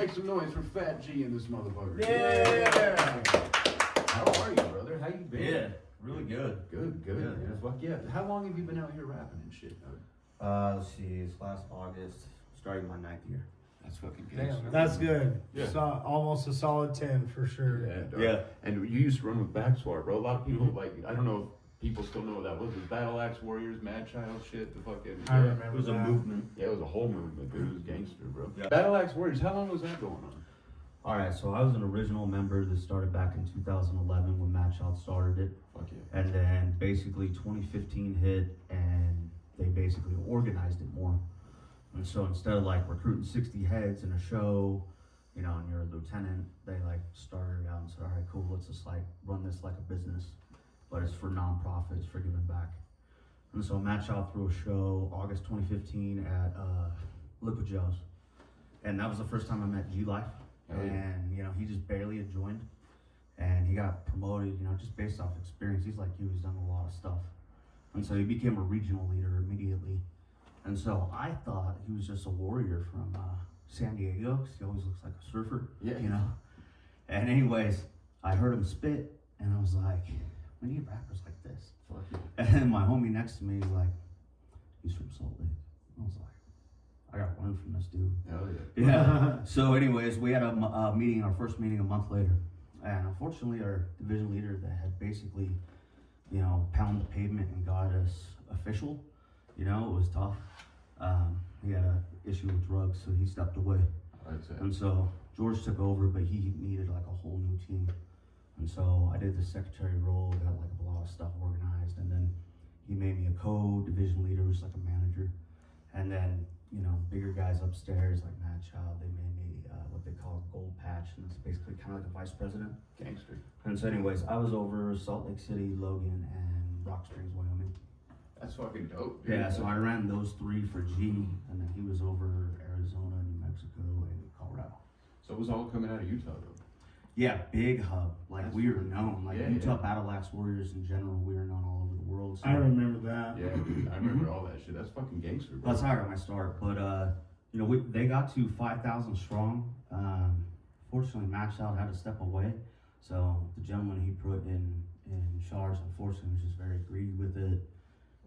Make some noise for Fat G in this motherfucker. Yeah. How are you, brother? How you been? Yeah, really good. Good. Yeah. Fuck yeah. How long have you been out here rapping and shit? Let's see, it's last August, starting my 9th year. That's fucking good. Damn, that's good. Yeah. Almost a solid 10 for sure. Yeah, dog. Yeah. And you used to run with Backsword, bro. A lot of people like, I don't know if people still know what that was. It was Battle Axe Warriors, Mad Child shit, the fucking. I remember It was a that. movement. Yeah, it was a whole movement, dude. It was gangster, bro. Yeah. Battle Axe Warriors, how long was that going on? Alright, so I was an original member that started back in 2011 when Match Out started it. Fuck yeah. And then basically 2015 hit and they basically organized it more. And so instead of like recruiting 60 heads in a show, you know, and you're a lieutenant, they like started out and said, all right, cool, let's just like run this like a business, but it's for nonprofits, for giving back. And so Match Out threw a show August 2015 at Liquid Joe's. And that was the first time I met G-Life. And, you know, he just barely had joined. And he got promoted, you know, just based off experience. He's like you, he's done a lot of stuff. And so he became a regional leader immediately. And so I thought he was just a warrior from San Diego, because he always looks like a surfer, Yeah. you know. And anyways, I heard him spit, and I was like, we need rappers like this. Fuck yeah. And then my homie next to me is like, he's from Salt Lake. I was like, I gotta learn from this dude. Hell yeah. Yeah. So anyways, we had a meeting, our first meeting a month later. And unfortunately, our division leader that had basically, you know, pounded the pavement and got us official, you know, it was tough. He had an issue with drugs, so he stepped away. And so George took over, but he needed like a whole new team. And so I did the secretary role, got like a lot of stuff organized, and then he made me a co-division leader, which is like a manager. And then, you know, bigger guys upstairs, like Mad Child, they made me what they call a gold patch, and it's basically kind of like a vice president. Gangster. And so anyways, I was over Salt Lake City, Logan, and Rock Springs, Wyoming. That's fucking dope, dude. Yeah, so I ran those three for G, and then he was over Arizona, New Mexico, and Colorado. So it was all coming out of Utah, though. Yeah, big hub. Like, That's we were cool. known. Like, Yeah, Utah yeah. Battle Axe Warriors in general, we were known all over the world. So I remember that. Yeah, dude. I remember all that shit. That's fucking gangster, bro. That's how I got my start. But, you know, they got to 5,000 strong. Fortunately, Match Out had to step away. So the gentleman he put in charge, unfortunately, was just very greedy with it.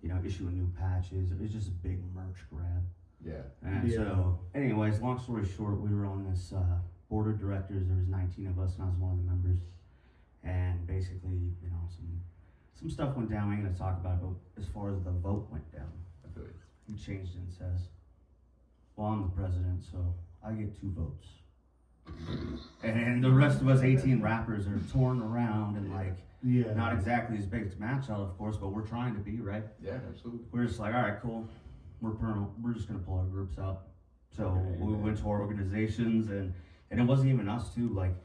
You know, issuing new patches. It was just a big merch grab. Yeah. And so, anyways, long story short, we were on this board of directors. There was 19 of us, and I was one of the members. And basically, you know, some stuff went down. I ain't gonna talk about it, but as far as the vote went down, I feel you. he changed it and says, well, I'm the president, so I get 2 votes. And the rest of us 18 rappers are torn around and like, Yeah. not exactly as big as Match Out, of course, but we're trying to be, right? Yeah, absolutely. We're just like, all right, cool. We're just gonna pull our groups out. So Okay, we man. went to our organizations, and it wasn't even us too. Like,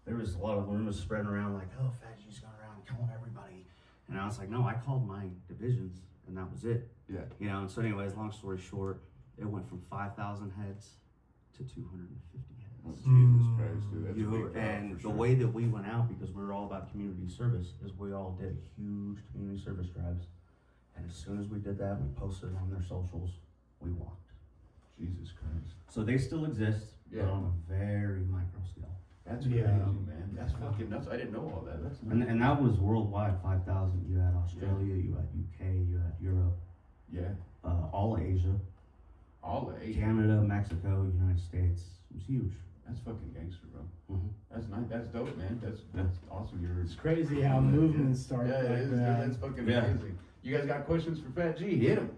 there was a lot of rumors spreading around, like, oh, Fat G's going around killing everybody. And I was like, no, I called my divisions, and that was it. Yeah. You know. And so, anyways, long story short, it went from 5,000 heads to 250 Oh, heads. Jesus Christ, dude. That's a You- big drop and for the sure. way that we went out, because we were all about community service, is we all did huge community service drives. And as soon as we did that, we posted it on their socials. We walked. Jesus Christ. So they still exist, Yeah. but on a very micro scale. That's Yeah. crazy, man. That's fucking nuts. I didn't know all that. That's nuts. And that was worldwide, 5,000. You had Australia, you had UK, you had Europe, Yeah. all Asia, All the Asian. Canada, Mexico, United States. It was huge. That's fucking gangster, bro. Mhm. That's nice. That's dope, man. That's awesome. It's crazy how movements start Yeah, it like is, dude. that. That's fucking Yeah. amazing. You guys got questions for Fat G? Hit him.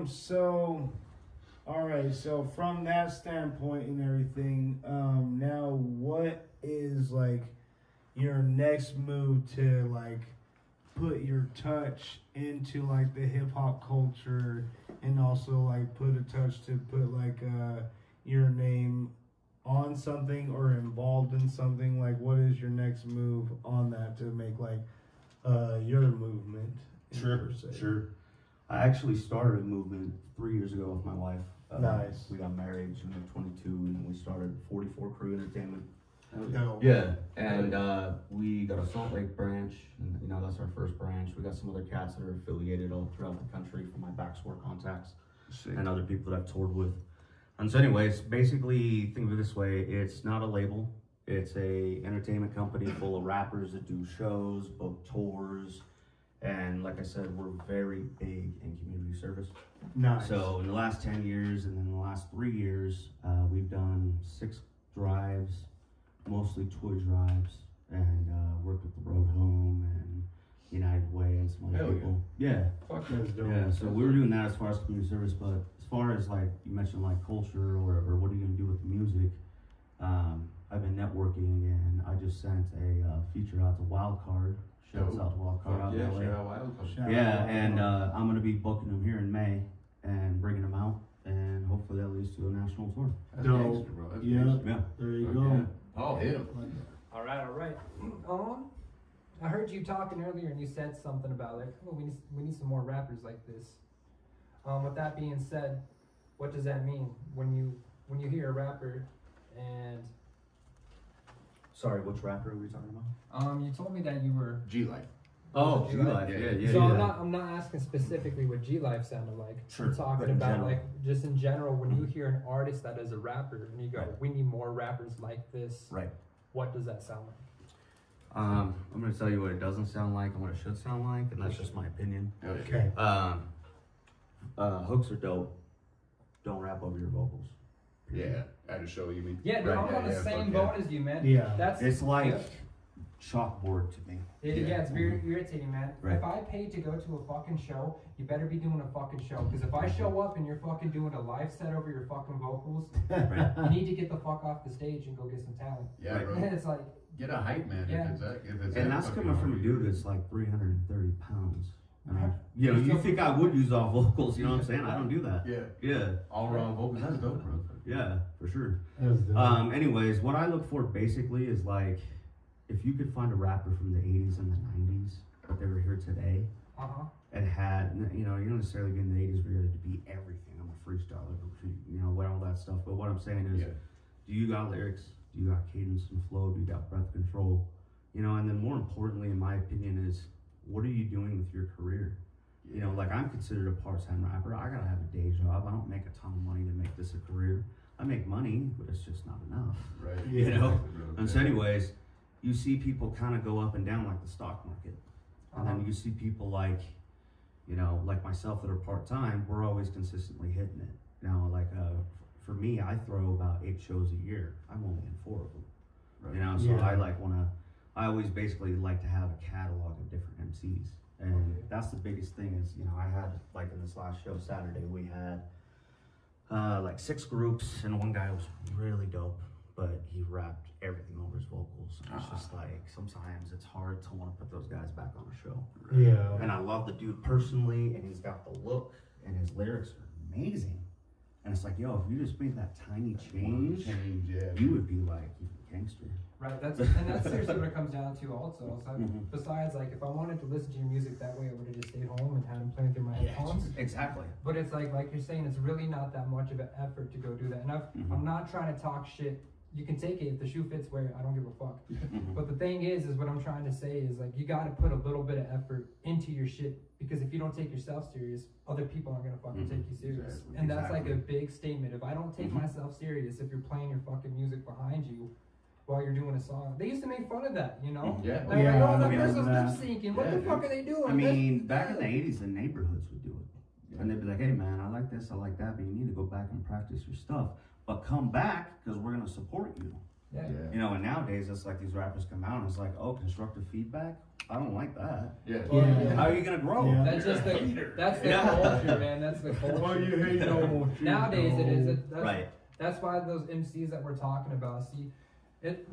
So, all right. So from that standpoint and everything, now what is like your next move to like put your touch into like the hip hop culture, and also like put a touch to put like your name on something or involved in something? Like, what is your next move on that to make like your movement? per se? Sure. I actually started a movement 3 years ago with my wife. Nice. We got married, she was 22, and we started 44 Crew Entertainment. Dope. Yeah, and we got a Salt Lake branch, and you know, that's our first branch. We got some other cats that are affiliated all throughout the country from my Backsword contacts Sick. and other people that I've toured with. And so anyways, basically think of it this way, it's not a label. It's a entertainment company full of rappers that do shows, book tours, and like I said, we're very big in community service. Nice. So in the last 10 years and then the last 3 years, we've done 6 drives, mostly toy drives, and worked with the Road Home and United Way and some other Hell people. Yeah. Fuck That's dope. Yeah, so we were doing that as far as community service, but as far as like you mentioned like culture or what are you gonna do with the music, I've been networking and I just sent a feature out to Wildcard. Shouts out to Wildcard out in yeah, LA. shout out Wildcard. Shout Yeah, out. and I'm gonna be booking them here in May and bringing them out, and hopefully that leads to a national tour. That's Dope. gangster, bro. That's Yeah. gangster. Yeah. There you Fuck go. yeah. Oh, hit him. All right. I heard you talking earlier, and you said something about like, oh, we need some more rappers like this. With that being said, what does that mean when you hear a rapper and Sorry, which rapper are we talking about? you told me that you were. G-Life. Oh, G-Life? G-Life, yeah. So I'm not asking specifically what G Life sounded like. Sure, I'm but talking in about general. like just in general when you hear an artist that is a rapper and you go, Right. we need more rappers like this. Right. What does that sound like? I'm gonna tell you what it doesn't sound like and what it should sound like, and that's just my opinion. Hell yeah. Okay. Hooks are dope. Don't rap over your vocals. Yeah, at a show, you mean? Yeah, dude, Right, I'm on the yeah, same fuck boat as you, man. Yeah. That's It's like yeah. chalkboard to me. Yeah, it's very irritating, man. Right. If I pay to go to a fucking show, you better be doing a fucking show. Because if I show up and you're fucking doing a live set over your fucking vocals, Right. you need to get the fuck off the stage and go get some talent. Yeah, bro. And it's like, Get a hype man Yeah. if it's that. If it's And that that's fucking coming from a hard. dude that's like 330 pounds. And Right. you know, you So- think I would use all vocals, you know what I'm saying? I don't do that. Yeah, Yeah, all around vocals. That's dope, bro. yeah, for sure. That's dope. Anyways, what I look for basically is like, if you could find a rapper from the 80s and the 90s, but they were here today, and had, you know, you don't necessarily be in the 80s where you had to be everything. I'm a freestyler, you know, all that stuff. But what I'm saying is, Yeah. do you got lyrics? Do you got cadence and flow? Do you got breath control? You know, and then more importantly, in my opinion, is what are you doing with your career? You know, like I'm considered a part-time rapper. I gotta have a day job. I don't make a ton of money to make this a career. I make money, but it's just not enough. Right. You know? Exactly, bro. And so anyways, you see people kind of go up and down like the stock market. And then you see people like, you know, like myself that are part-time, we're always consistently hitting it. Now, like, for me, I throw about 8 shows a year. I'm only in 4 of them. Right. You know, so Yeah. I always basically like to have a catalog of different MCs. And that's the biggest thing is, you know, I had, like in this last show Saturday, we had like 6 groups, and one guy was really dope, but he rapped everything over his vocals. And it's just like, sometimes it's hard to want to put those guys back on a show. Yeah. And I love the dude personally, and he's got the look, and his lyrics are amazing. And it's like, yo, if you just made that tiny change, Yeah. you would be like, you gangster. right, that's seriously what it comes down to also. So besides, like, if I wanted to listen to your music that way, I would have just stayed home and had them playing through my headphones. Exactly. But it's like you're saying, it's really not that much of an effort to go do that. And I'm not trying to talk shit. You can take it if the shoe fits, wear it. I don't give a fuck. But the thing is what I'm trying to say is like you got to put a little bit of effort into your shit, because if you don't take yourself serious, other people aren't gonna fucking take you serious. Exactly. And that's like a big statement. If I don't take myself serious, if you're playing your fucking music behind you while you're doing a song, they used to make fun of that, you know? Yeah. Like, Yeah, oh, that I mean, person's lip that- syncing. What Yeah, the dude. fuck are they doing? I mean, back in the 80s, the neighborhoods would do it. Yeah. And they'd be like, hey man, I like this, I like that, but you need to go back and practice your stuff. But come back, because we're going to support you. Yeah. You know, and nowadays, it's like these rappers come out and it's like, oh, constructive feedback? I don't like that. Yeah. Yeah. How are you going to grow? Yeah. That's just that's the culture, man. That's the culture. Well, you hate no more shit, Nowadays it no. is. That's, Right. That's why those MCs that we're talking about, see,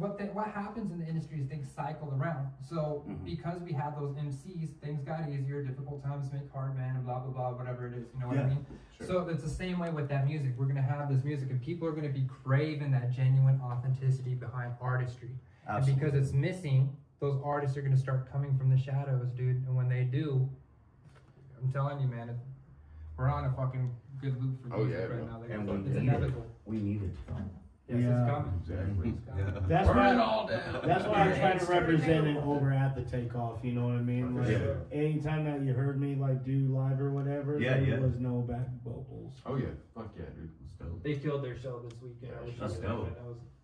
what happens in the industry is things cycle around. So because we had those MCs, things got easier, difficult times make hard, man, and blah, blah, blah, whatever it is, you know what I mean? Sure. So it's the same way with that music. We're going to have this music and people are going to be craving that genuine authenticity behind artistry. Absolutely. And because it's missing, those artists are going to start coming from the shadows, dude. And when they do, I'm telling you, man, we're on a fucking good loop for Oh, music yeah, right bro. now. Like, And it's we need it. inevitable. We need it. Yes, Yeah. it's coming. Exactly. It's coming. That's Burn why it all down. That's why I try to represent it over at the takeoff. You know what I mean? Like Yeah. anytime that you heard me like do live or whatever, Yeah, there yeah. was no back vocals. Oh yeah. Fuck yeah, dude. dope. They killed their show this weekend. I wish That's you could dope. have it.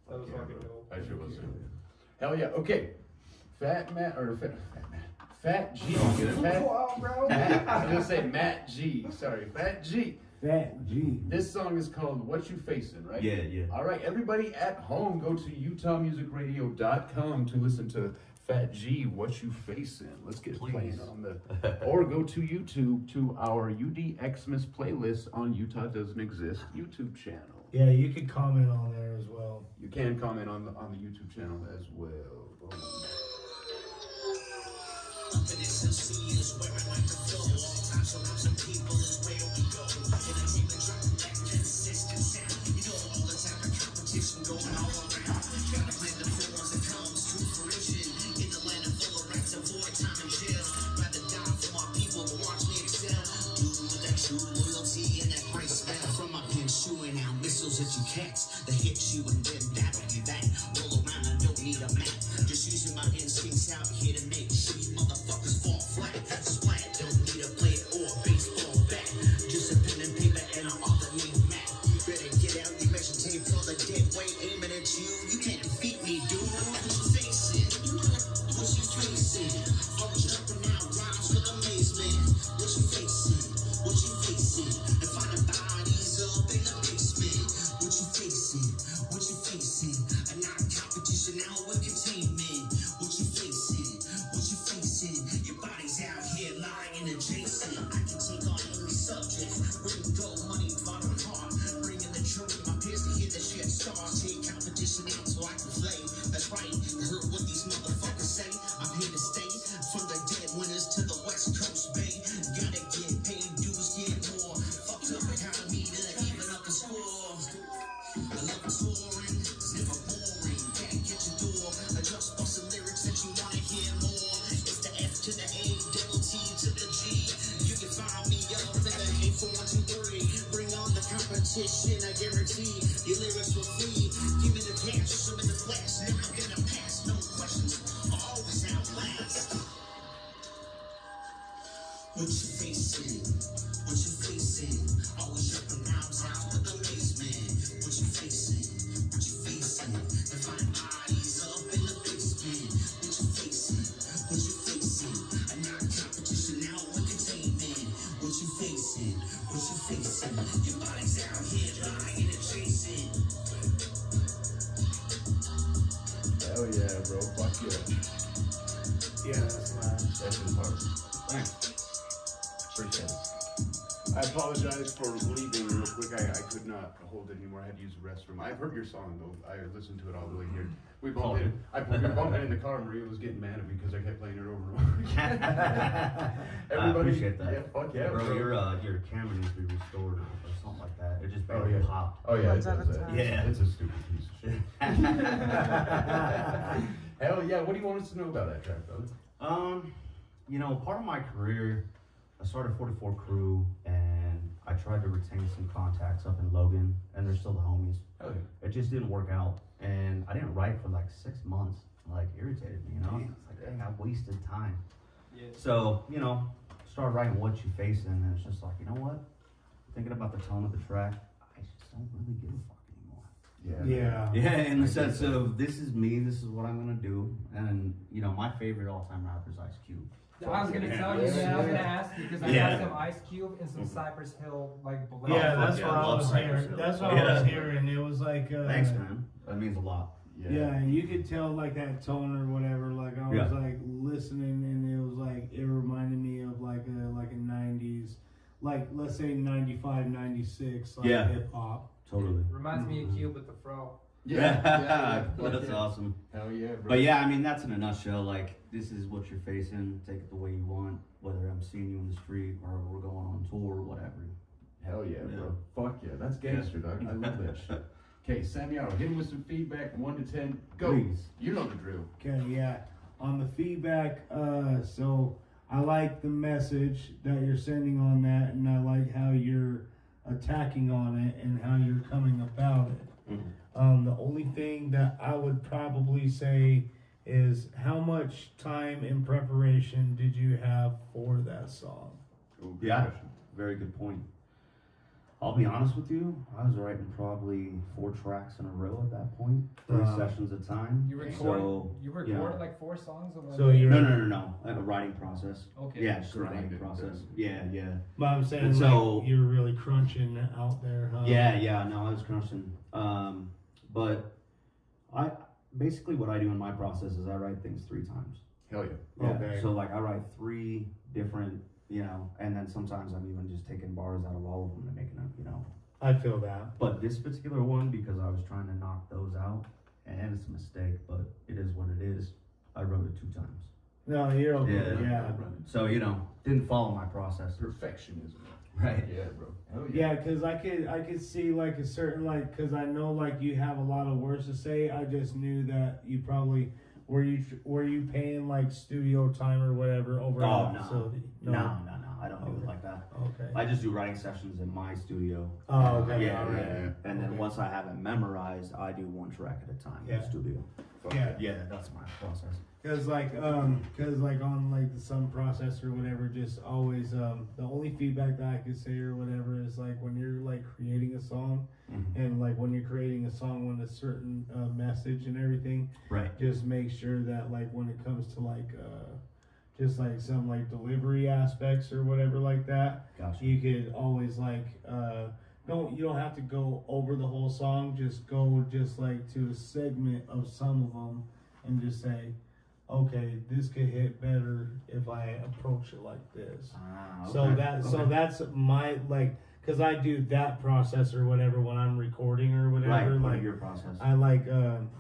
That was Yeah, fucking bro. dope. I sure was. Hell yeah. Okay. Fat G. Wow, bro. Matt, I was gonna say Matt G. Sorry, Fat G. Fat G. This song is called "What You Facing," right? Yeah. All right, everybody at home, go to utahmusicradio.com to listen to Fat G, "What You Facing." Let's get it playing on the, or go to YouTube to our Udx Mas playlist on Utah Doesn't Exist YouTube channel. Yeah, you could comment on there as well. You can comment on the YouTube channel as well. Boom. Missiles at you cats that hit you and then that'll be that. Roll around, I don't need a map. Just using my instincts out here to make sure you motherfuckers fall flat. Splat, don't need a blade or a baseball bat. Just a pen and paper and an author named Matt. You better get out your measuring tape for the dead weight aiming at you. You can't defeat me, dude. What you facing? What you facing? Always jumping out rhymes with amazement. What you facing? What you facing? And finding bodies up in the basement. What you facing? What you facing? A non-competition now with containment. What you facing? What you facing? Your body's out here lying adjacent. I can take on any subject. Bring gold, money, bottom heart. Bringing the truth, my peers to hear the shit stars. Take competition out so I can play. That's right. I heard what these motherfuckers say. I'm here to stay. From the dead winners to the West Coast Bay. Gotta get paid, dues, get more. Fucked up economy to even up the score. I love touring, it's never boring. Can't get your door. I just bust some lyrics that you wanna hear more. It's the F to the A, double T to the G. You can find me up in the A4123. Bring on the competition, I guarantee your lyrics for free. Give me the cash, show me the flash. Never gonna pass, no questions. Always outlast. What you facing? What you facing? Always jumping around town with amazement. What you facing? What you facing? And find bodies up in the basement. What you facing? What you facing? A non-competition now with containment. What you facing? What you facing? Your body's out here lying adjacent. Hell yeah, bro. Fuck yeah. Yeah, that's mine. That's his heart. Thanks. Appreciate it. I apologize for leaving real quick. I could not hold it anymore. I had to use the restroom. I've heard your song though. I listened to it all the way here. We bumped it. We were bumping in the car. Maria was getting mad at me because I kept playing it over and over again. I appreciate that. Yeah, fuck yeah, bro. bro. Your camera needs to be restored or something like that. It just Oh, barely yeah. popped. Oh yeah, it Runs out does of that. time. Yeah. It's a stupid piece of shit. Hell yeah. What do you want us to know about that track, brother? You know, part of my career, I started 44 Crew, and I tried to retain some contacts up in Logan, and they're still the homies. Hell yeah. It just didn't work out, and I didn't write for like 6 months. Like, irritated me, you know? It's like, dang, I wasted time. Yeah. So, you know, started writing What You Facing, and it's just like, you know what? Thinking about the tone of the track, I just don't really give a fuck anymore. Yeah. Yeah, in the I get sense that. of this is me, this is what I'm gonna do, and you know, my favorite all-time rapper is Ice Cube. I was gonna tell you, man. I was gonna ask you because I Yeah. got some Ice Cube and some Cypress Hill like blend. Yeah, fuck that's yeah, what I I love was Cypress hearing. Hill. That's what I Yeah. was hearing. It was like, Thanks, man. That means a lot. Yeah, and you could tell like that tone or whatever. Like I was Yeah. like listening, and it was like it reminded me of like a '90s, like let's say '95, '96, like Yeah. hip hop. Totally. Reminds me of Cube with the fro. Yeah. That's yeah. awesome. Hell yeah, bro. But yeah, I mean, that's in a nutshell. Like, this is what you're facing. Take it the way you want. Whether I'm seeing you in the street or we're going on tour or whatever. Hell yeah, bro. Fuck yeah. That's gangster, dog. I love that shit. Okay, Samuel, hit him with some feedback. 1 to 10. Go. Please. You know the drill. Okay, yeah. On the feedback, so I like the message that you're sending on that, and I like how you're attacking on it and how you're coming about it. Mhm. The only thing that I would probably say is how much time in preparation did you have for that song? Ooh, good Yeah. question. Very good point. I'll be honest with you, I was writing probably 4 tracks in a row at that point, 3 sessions at a time. You recorded, So, you recorded like 4 songs in one So day? you're No. A writing process. Okay. Yeah, just a Grinding writing it, process. Yeah. But I'm saying, And so- like, you're really crunching out there, huh? Yeah, no, I was crunching. But I basically what I do in my process is I write things 3 times. Hell yeah. Yeah. Okay. So like I write 3 different, and then sometimes I'm even just taking bars out of all of them and making them, I feel that. But this particular one, because I was trying to knock those out, and it's a mistake, but it is what it is. I wrote it 2 times. No, you're okay. Yeah. So didn't follow my process. Perfectionism. Right. Yeah, bro. Hell Yeah, cause I could see like a certain cause I know like you have a lot of words to say. I just knew that you probably were you paying like studio time or whatever over at the facility? No. I don't do it like that. Okay. I just do writing sessions in my studio. Oh, okay. Yeah. All right. And then Okay. once I have it memorized, I do 1 track at a time in Yeah. the studio. Yeah. Yeah, that's my process. Cause like on like the Sun process or whatever, just always the only feedback that I could say or whatever is like when you're like creating a song Mhm. and like when you're creating a song with a certain message and everything, Right. just make sure that like when it comes to like just like some like delivery aspects or whatever like that, Gotcha. you could always like you don't have to go over the whole song, just go just like to a segment of some of them and just say, okay, this could hit better if I approach it like this. So that's my like, cause I do that process or whatever when I'm recording or whatever. Right, Like your process. I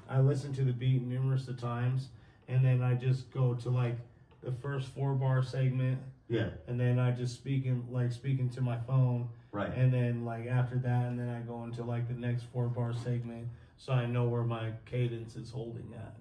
I listen to the beat numerous of times, and then I just go to like the first 4-bar segment, Yeah, and then I just speaking to my phone, right. and then like after that, and then I go into like the next 4-bar segment, so I know where my cadence is holding at.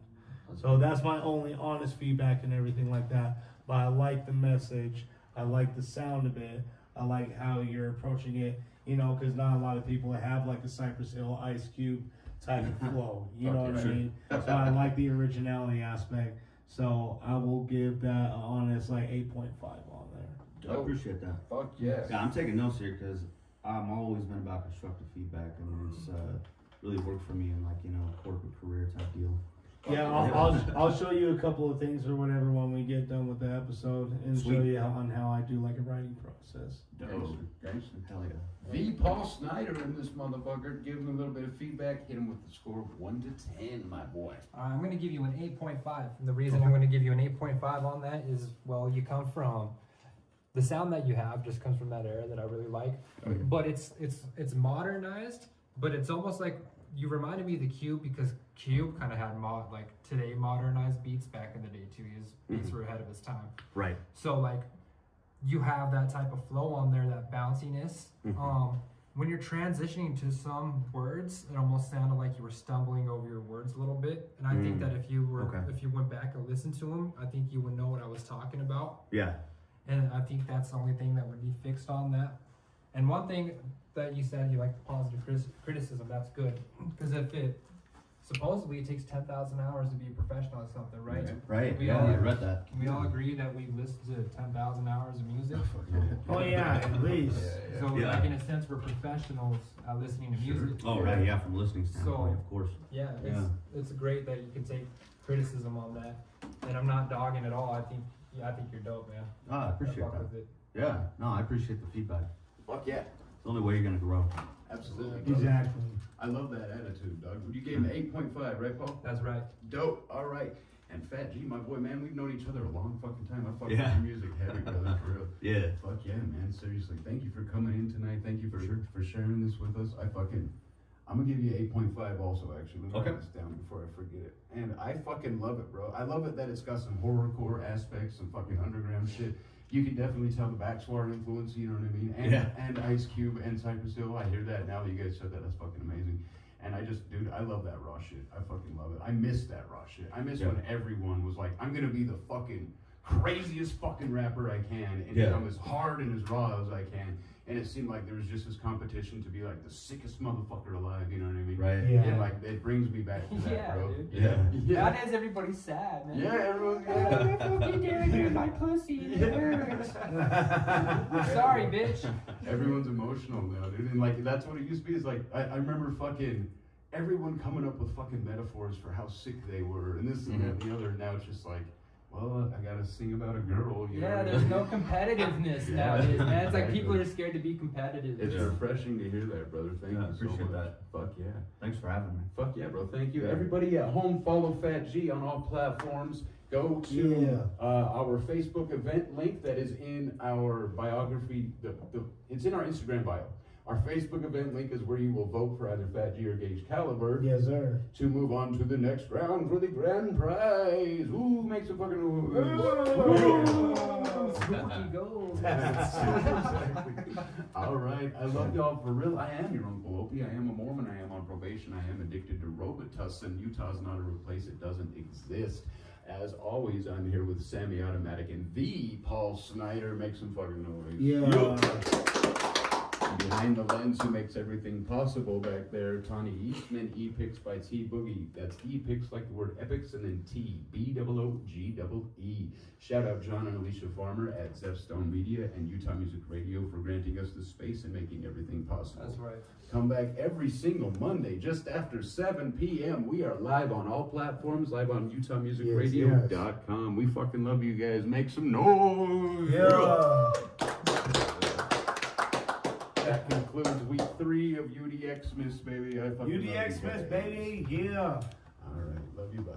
So that's my only honest feedback and everything like that. But I like the message. I like the sound of it. I like how you're approaching it. Because not a lot of people have like a Cypress Hill, Ice Cube type of flow. You know what I mean? So I like the originality aspect. So I will give that an honest like 8.5 on there. I appreciate that. Fuck yeah. Yeah, I'm taking notes here because I'm always been about constructive feedback, and it's really worked for me in like corporate career type deal. Yeah, I'll show you a couple of things or whatever when we get done with the episode, and Sweet. show you on how I do like a writing process. Dope. Gangster. Hell yeah. V. Paul Snyder in this motherfucker. Give him a little bit of feedback. Hit him with the score of 1 to 10, my boy. I'm going to give you an 8.5. And the reason I'm going to give you an 8.5 on that is, well, you come from the sound that you have just comes from that era that I really like. Okay. But it's modernized, but it's almost like you reminded me of the Cube because Cube kind of had today modernized beats back in the day too. His beats were ahead of his time. Right. So like you have that type of flow on there, that bounciness. When you're transitioning to some words, it almost sounded like you were stumbling over your words a little bit. And I think that if you went back and listened to them, I think you would know what I was talking about. Yeah. And I think that's the only thing that would be fixed on that. And one thing that you said, you like the positive criticism, that's good. Because supposedly it takes 10,000 hours to be a professional at something, right? Right. We Yeah, all- I read that. Can we all agree that we've listened to 10,000 hours of music? Oh yeah, at least. So Yeah. like in a sense, we're professionals at listening to music. Oh, right. Yeah, from a listening standpoint, of course. Yeah, Yeah. it's great that you can take criticism on that. And I'm not dogging at all. I think you're dope, man. I appreciate fuck that. with it. Yeah. No, I appreciate the feedback. Fuck yeah. It's the only way you're gonna grow. Absolutely. Brother. Exactly. I love that attitude, Doug. You gave him 8.5, right, Paul? That's right. Dope. All right. And Fat G, my boy, man, we've known each other a long fucking time. I fuck Yeah. with your music heavy, brother, for real. Yeah. Fuck yeah, man. Seriously, thank you for coming in tonight. Thank you for sharing this with us. I'm gonna give you 8.5 also, actually. Let me Okay. write this down before I forget it. And I fucking love it, bro. I love it that it's got some horrorcore aspects, some fucking underground shit. You can definitely tell the Backsword influence, you know what I mean? And Ice Cube and Cypress Hill. I hear that now that you guys said that. That's fucking amazing. And dude, I love that raw shit. I fucking love it. I miss that raw shit. I miss when everyone was like, I'm gonna be the fucking craziest fucking rapper I can and become as hard and as raw as I can. and it seemed like there was just this competition to be like the sickest motherfucker alive, you know what I mean? Right. Yeah. And like it brings me back to that, Yeah, bro. dude. Yeah. That is everybody's sad, man. Yeah, everyone's Oh, fucking dude, my pussy, it hurts. Sorry, bitch. Everyone's emotional now, dude. And like that's what it used to be. Is like I remember fucking everyone coming up with fucking metaphors for how sick they were, and this and that and the other. Now it's just like, well, I gotta sing about a girl. You Yeah, know? there's no competitiveness Yeah. nowadays, man. It's like people Exactly. are scared to be competitive. It's refreshing to hear that, brother. Thank Yeah, you so appreciate much. that. Fuck yeah. Thanks for having me. Fuck yeah, bro. Thank you. Everybody at home, follow Fat G on all platforms. Go to our Facebook event link that is in our biography. It's in our Instagram bio. Our Facebook event link is where you will vote for either Fat G or Gage Caliber Yes, sir. to move on to the next round for the grand prize. Ooh, make some fucking noise. Spooky gold. Exactly. All right. I love y'all for real. I am your Uncle Opie. I am a Mormon. I am on probation. I am addicted to Robitussin. Utah's not a real place. It doesn't exist. As always, I'm here with Semi-Automatic and the Paul Snyder. Make some fucking noise. Yeah. Behind the lens, who makes everything possible back there, Tawny Eastman, E-Pix by T Boogie. That's E-Pix like the word epics, and then T, B-O-O-G-E-E. Shout out John and Alicia Farmer at Zepstone Media and Utah Music Radio for granting us the space and making everything possible. That's right. Come back every single Monday just after 7 p.m. We are live on all platforms, live on UtahMusicRadio.com. We fucking love you guys. Make some noise. Yeah. That concludes week 3 of UDX Miss, baby. I fucking love you UDX Mas, guys. baby. Yeah. All right. Love you. Bye.